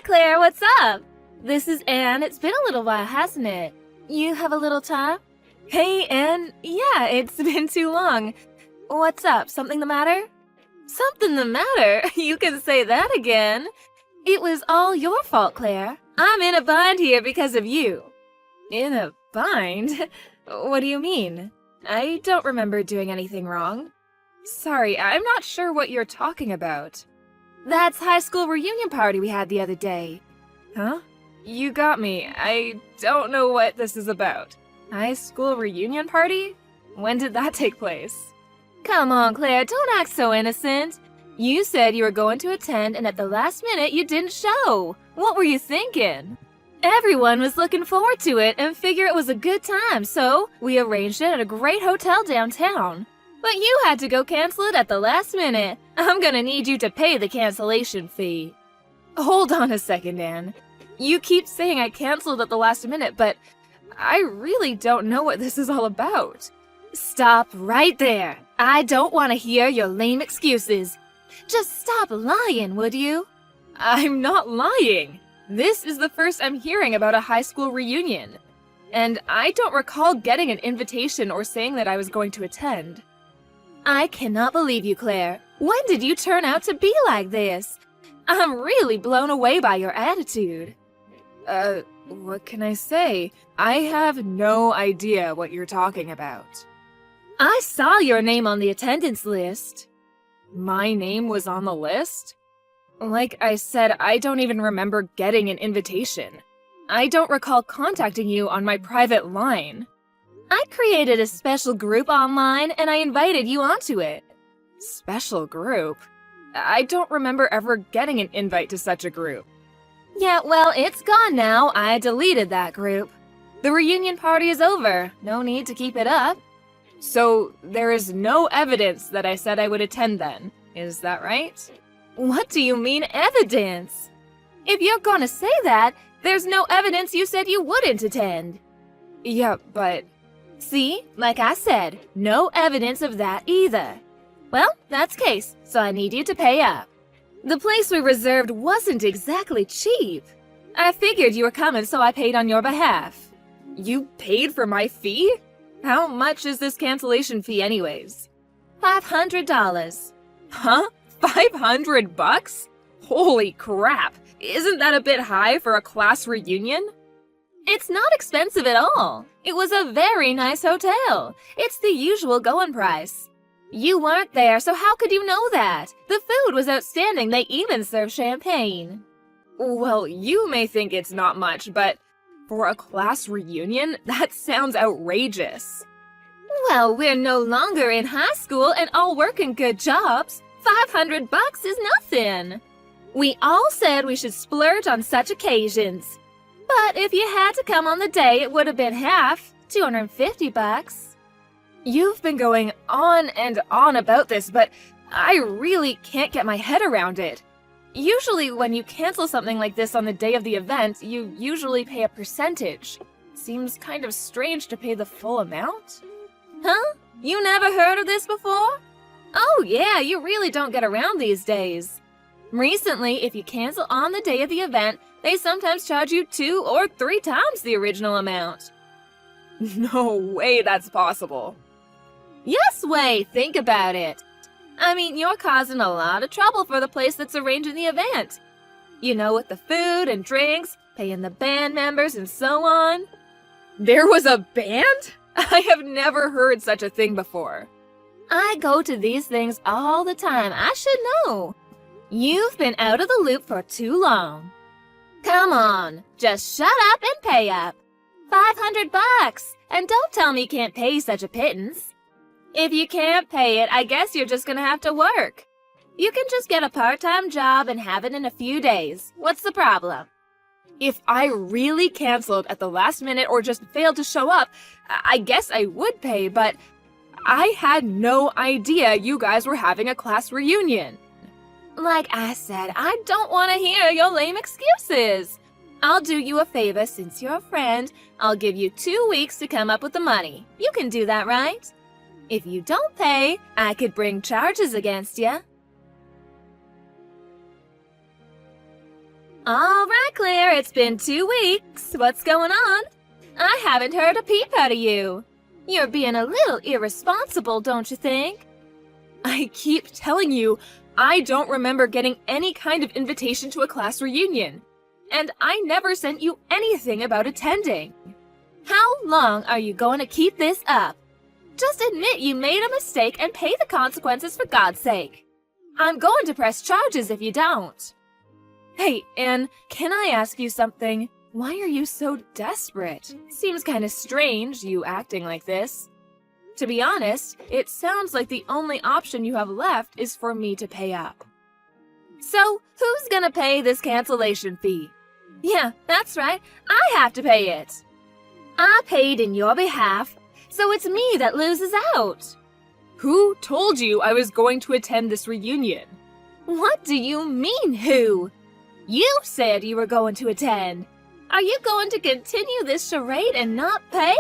Claire, what's up? This is Anne. It's been a little while, hasn't it? You have a little time? Hey, Anne. Yeah, it's been too long. What's up? Something the matter? Something the matter? You can say that again. It was all your fault, Claire. I'm in a bind here because of you. In a bind? What do you mean? I don't remember doing anything wrong. Sorry, I'm not sure what you're talking about. That's high school reunion party we had the other day. Huh? You got me. I don't know what this is about. High school reunion party? When did that take place? Come on, Claire, don't act so innocent. You said you were going to attend, and at the last minute you didn't show. What were you thinking? Everyone was looking forward to it and figured it was a good time, so we arranged it at a great hotel downtown. But you had to go cancel it at the last minute. I'm gonna need you to pay the cancellation fee. Hold on a second, Anne. You keep saying I canceled at the last minute, but I really don't know what this is all about. Stop right there. I don't want to hear your lame excuses. Just stop lying, would you? I'm not lying. This is the first I'm hearing about a high school reunion. And I don't recall getting an invitation or saying that I was going to attend. I cannot believe you, Claire. When did you turn out to be like this? I'm really blown away by your attitude. What can I say? I have no idea what you're talking about. I saw your name on the attendance list. My name was on the list? Like I said, I don't even remember getting an invitation. I don't recall contacting you on my private line. I created a special group online and I invited you onto it. Special group? I don't remember ever getting an invite to such a group. Yeah, well, it's gone now. I deleted that group. The reunion party is over. No need to keep it up. So, there is no evidence that I said I would attend then. Is that right? What do you mean, evidence? If you're gonna say that, there's no evidence you said you wouldn't attend. Yeah, but... See, like I said, no evidence of that either. Well, that's case, so I need you to pay up. The place we reserved wasn't exactly cheap. I figured you were coming, so I paid on your behalf. You paid for my fee? How much is this cancellation fee anyways? $500. Huh? $500? Holy crap! Isn't that a bit high for a class reunion? It's not expensive at all. It was a very nice hotel. It's the usual going price. You weren't there, so how could you know that? The food was outstanding. They even served champagne. Well, you may think it's not much, but for a class reunion, that sounds outrageous. Well, we're no longer in high school and all working good jobs. $500 is nothing. We all said we should splurge on such occasions. But if you had to come on the day, it would have been half, $250. You've been going on and on about this, but I really can't get my head around it. Usually when you cancel something like this on the day of the event, you usually pay a percentage. Seems kind of strange to pay the full amount. Huh? You never heard of this before? Oh yeah, you really don't get around these days. Recently, if you cancel on the day of the event, they sometimes charge you 2 or 3 times the original amount. No way that's possible. Yes way, think about it. I mean, you're causing a lot of trouble for the place that's arranging the event. You know, with the food and drinks, paying the band members and so on. There was a band? I have never heard such a thing before. I go to these things all the time. I should know. You've been out of the loop for too long. Come on, just shut up and pay up. $500, and don't tell me you can't pay such a pittance. If you can't pay it, I guess you're just gonna have to work. You can just get a part-time job and have it in a few days. What's the problem? If I really canceled at the last minute or just failed to show up, I guess I would pay, but I had no idea you guys were having a class reunion. Like I said, I don't want to hear your lame excuses. I'll do you a favor since you're a friend. I'll give you 2 weeks to come up with the money. You can do that, right? If you don't pay, I could bring charges against you. All right, Claire, it's been 2 weeks. What's going on? I haven't heard a peep out of you. You're being a little irresponsible, don't you think? I keep telling you, I don't remember getting any kind of invitation to a class reunion. And I never sent you anything about attending. How long are you going to keep this up? Just admit you made a mistake and pay the consequences for God's sake. I'm going to press charges if you don't. Hey, Anne, can I ask you something? Why are you so desperate? Seems kind of strange, you acting like this. To be honest, it sounds like the only option you have left is for me to pay up. So, who's gonna pay this cancellation fee? Yeah, that's right, I have to pay it. I paid in your behalf, so it's me that loses out. Who told you I was going to attend this reunion? What do you mean, who? You said you were going to attend. Are you going to continue this charade and not pay?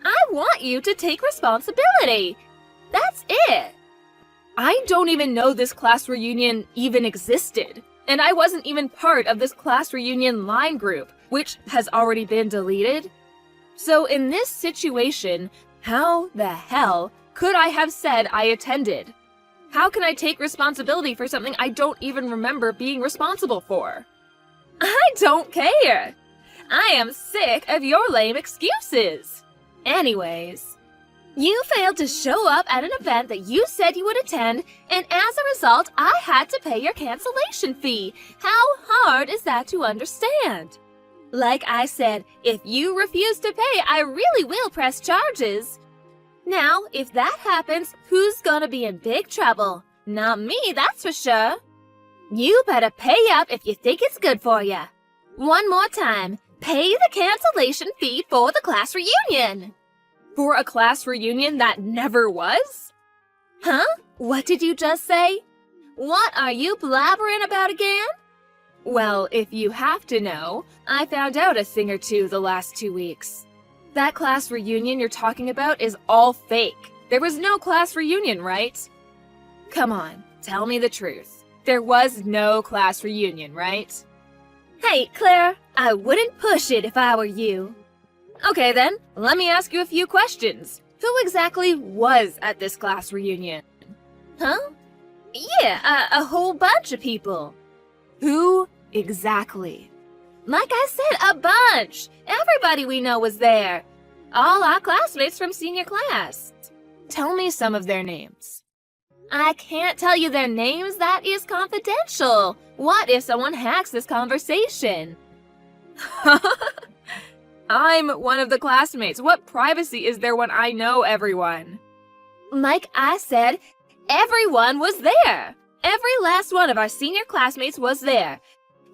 I want you to take responsibility. That's it. I don't even know this class reunion even existed. And I wasn't even part of this class reunion line group, which has already been deleted. So in this situation, how the hell could I have said I attended? How can I take responsibility for something I don't even remember being responsible for? I don't care. I am sick of your lame excuses. Anyways, you failed to show up at an event that you said you would attend, and as a result, I had to pay your cancellation fee. How hard is that to understand? Like I said, if you refuse to pay, I really will press charges. Now, if that happens, who's gonna be in big trouble? Not me, that's for sure. You better pay up if you think it's good for you. One more time, pay the cancellation fee for the class reunion. For a class reunion that never was? Huh? What did you just say? What are you blabbering about again? Well, if you have to know, I found out a thing or two the last 2 weeks. That class reunion you're talking about is all fake. There was no class reunion, right? Come on, tell me the truth. There was no class reunion, right? Hey, Claire, I wouldn't push it if I were you. Okay then, let me ask you a few questions. Who exactly was at this class reunion? Huh? Yeah, a whole bunch of people. Who exactly? Like I said, a bunch. Everybody we know was there. All our classmates from senior class. Tell me some of their names. I can't tell you their names, that is confidential. What if someone hacks this conversation? I'm one of the classmates. What privacy is there when I know everyone? Like I said, everyone was there. Every last one of our senior classmates was there.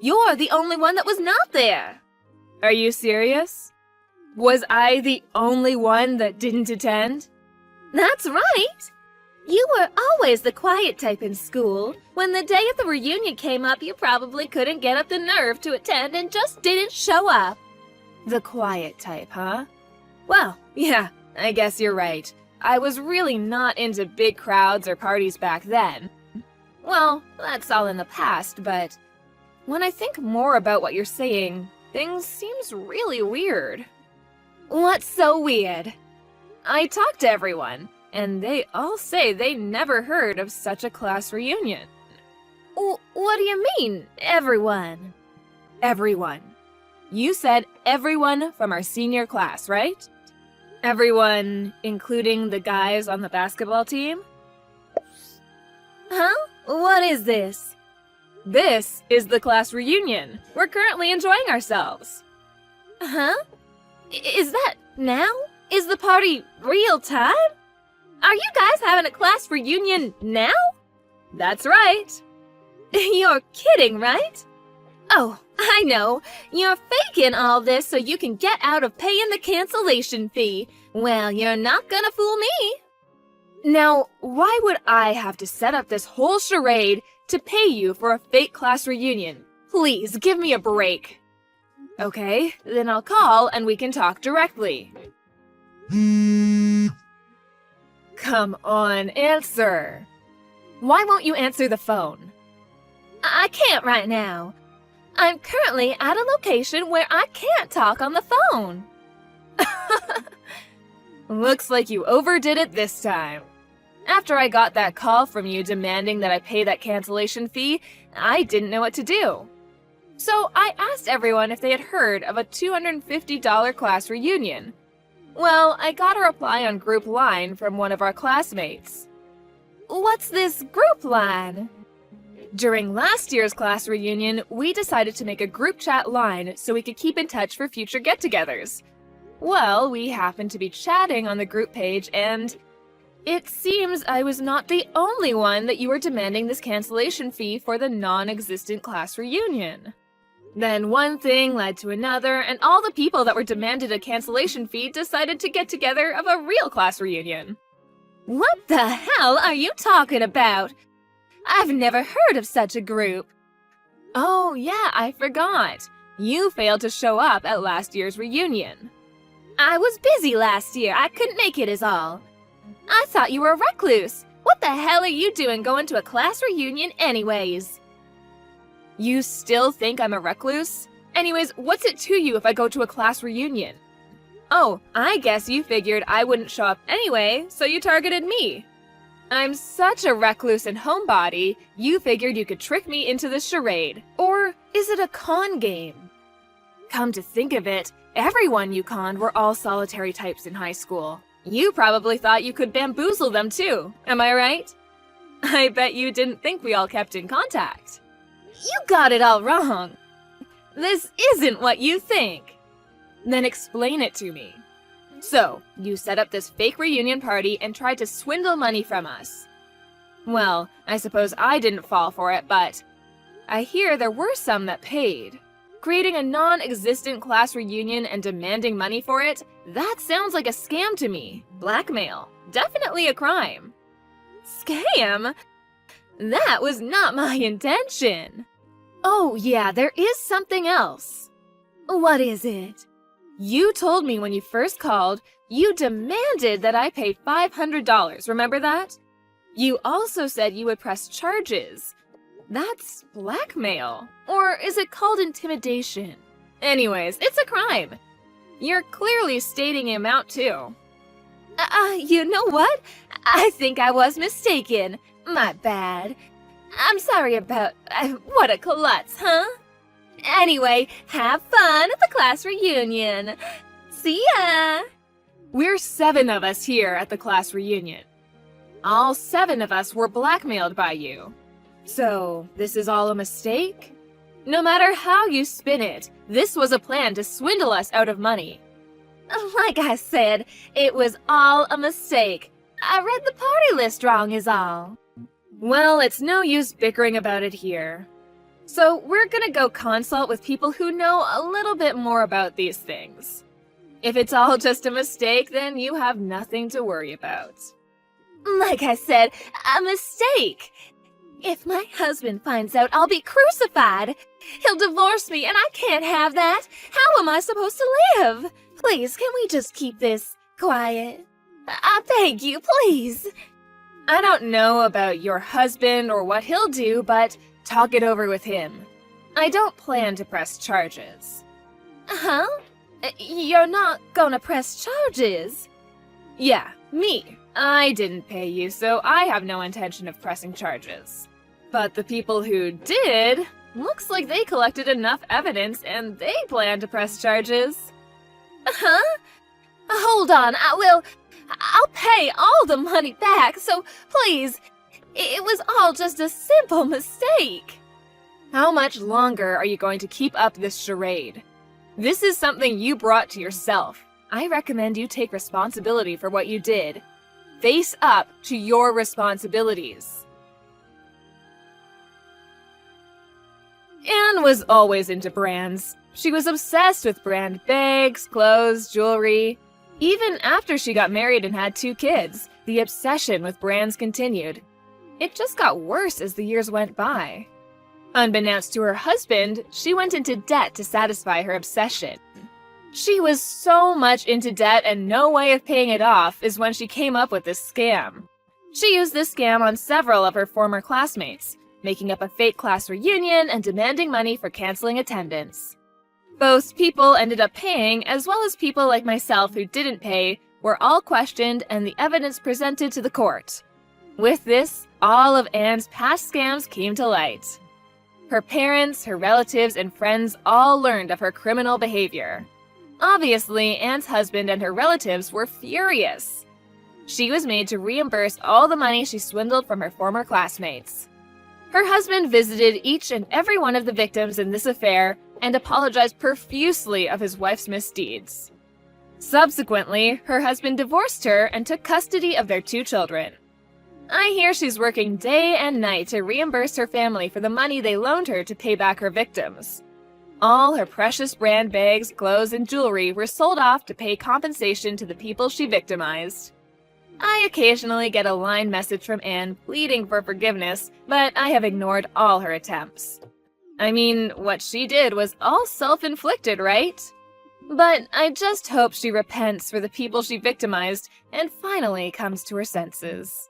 You're the only one that was not there. Are you serious? Was I the only one that didn't attend? That's right. You were always the quiet type in school. When the day of the reunion came up, you probably couldn't get up the nerve to attend and just didn't show up. The quiet type, huh? Well, yeah, I guess you're right. I was really not into big crowds or parties back then. Well, that's all in the past, but when I think more about what you're saying, things seems really weird. What's so weird? I talked to everyone, and they all say they never heard of such a class reunion. What do you mean, everyone? Everyone. You said everyone from our senior class, right? Everyone, including the guys on the basketball team? Huh? What is this? This is the class reunion. We're currently enjoying ourselves. Huh? Is that now? Is the party real time? Are you guys having a class reunion now? That's right. You're kidding, right? Oh, I know. You're faking all this so you can get out of paying the cancellation fee. Well, you're not gonna fool me. Now, why would I have to set up this whole charade to pay you for a fake class reunion? Please, give me a break. Okay, then I'll call and we can talk directly. Come on, answer. Why won't you answer the phone? I can't right now. I'm currently at a location where I can't talk on the phone. Looks like you overdid it this time. After I got that call from you demanding that I pay that cancellation fee, I didn't know what to do. So I asked everyone if they had heard of a $250 class reunion. Well, I got a reply on group line from one of our classmates. What's this group line? During last year's class reunion, we decided to make a group chat line so we could keep in touch for future get-togethers. Well, we happened to be chatting on the group page, and it seems I was not the only one that you were demanding this cancellation fee for the non-existent class reunion. Then one thing led to another, and all the people that were demanded a cancellation fee decided to get together of a real class reunion. What the hell are you talking about? I've never heard of such a group. Oh yeah, I forgot. You failed to show up at last year's reunion. I was busy last year. I couldn't make it is all. I thought you were a recluse. What the hell are you doing going to a class reunion anyways? You still think I'm a recluse? Anyways, what's it to you if I go to a class reunion? Oh, I guess you figured I wouldn't show up anyway, so you targeted me. I'm such a recluse and homebody, you figured you could trick me into this charade. Or is it a con game? Come to think of it, everyone you conned were all solitary types in high school. You probably thought you could bamboozle them too, am I right? I bet you didn't think we all kept in contact. You got it all wrong. This isn't what you think. Then explain it to me. So, you set up this fake reunion party and tried to swindle money from us. Well, I suppose I didn't fall for it, but I hear there were some that paid. Creating a non-existent class reunion and demanding money for it, that sounds like a scam to me. Blackmail. Definitely a crime. Scam? That was not my intention. Oh yeah, there is something else. What is it? You told me when you first called, you demanded that I pay $500, remember that? You also said you would press charges. That's blackmail. Or is it called intimidation? Anyways, it's a crime. You're clearly stating the amount too. You know what? I think I was mistaken. My bad. I'm sorry about what a klutz, huh? Anyway, have fun at the class reunion. See ya! We're 7 of us here at the class reunion. All 7 of us were blackmailed by you. So, this is all a mistake? No matter how you spin it, this was a plan to swindle us out of money. Like I said, it was all a mistake. I read the party list wrong is all. Well, it's no use bickering about it here. So we're gonna go consult with people who know a little bit more about these things. If it's all just a mistake, then you have nothing to worry about. Like I said, a mistake. If my husband finds out, I'll be crucified. He'll divorce me and I can't have that. How am I supposed to live? Please, can we just keep this quiet? I beg you, please. I don't know about your husband or what he'll do, but talk it over with him. I don't plan to press charges. Huh? You're not gonna press charges? Yeah, me. I didn't pay you, so I have no intention of pressing charges. But the people who did, looks like they collected enough evidence and they plan to press charges. Huh? Hold on, I'll pay all the money back, so please, it was all just a simple mistake. How much longer are you going to keep up this charade? This is something you brought to yourself. I recommend you take responsibility for what you did. Face up to your responsibilities. Anne was always into brands. She was obsessed with brand bags, clothes, jewelry. Even after she got married and had 2 kids, the obsession with brands continued. It just got worse as the years went by. Unbeknownst to her husband, she went into debt to satisfy her obsession. She was so much into debt and no way of paying it off is when she came up with this scam. She used this scam on several of her former classmates. making up a fake class reunion and demanding money for canceling attendance. Both people ended up paying, as well as people like myself who didn't pay, were all questioned and the evidence presented to the court. With this, all of Anne's past scams came to light. Her parents, her relatives, and friends all learned of her criminal behavior. Obviously, Anne's husband and her relatives were furious. She was made to reimburse all the money she swindled from her former classmates. Her husband visited each and every one of the victims in this affair and apologized profusely of his wife's misdeeds. Subsequently, her husband divorced her and took custody of their 2 children. I hear she's working day and night to reimburse her family for the money they loaned her to pay back her victims. All her precious brand bags, clothes, and jewelry were sold off to pay compensation to the people she victimized. I occasionally get a line message from Anne pleading for forgiveness, but I have ignored all her attempts. I mean, what she did was all self-inflicted, right? But I just hope she repents for the people she victimized and finally comes to her senses.